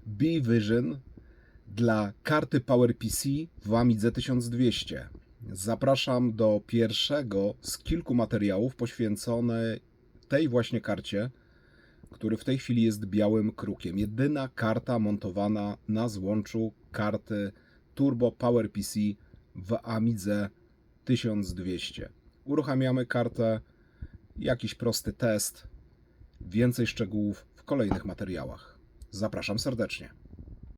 B-Vision dla karty PowerPC w Amidze 1200. Zapraszam do pierwszego z kilku materiałów poświęconych tej właśnie karcie, który w tej chwili jest białym krukiem. Jedyna karta montowana na złączu karty Turbo PowerPC w Amidze 1200. Uruchamiamy kartę, jakiś prosty test, więcej szczegółów w kolejnych materiałach. Zapraszam serdecznie.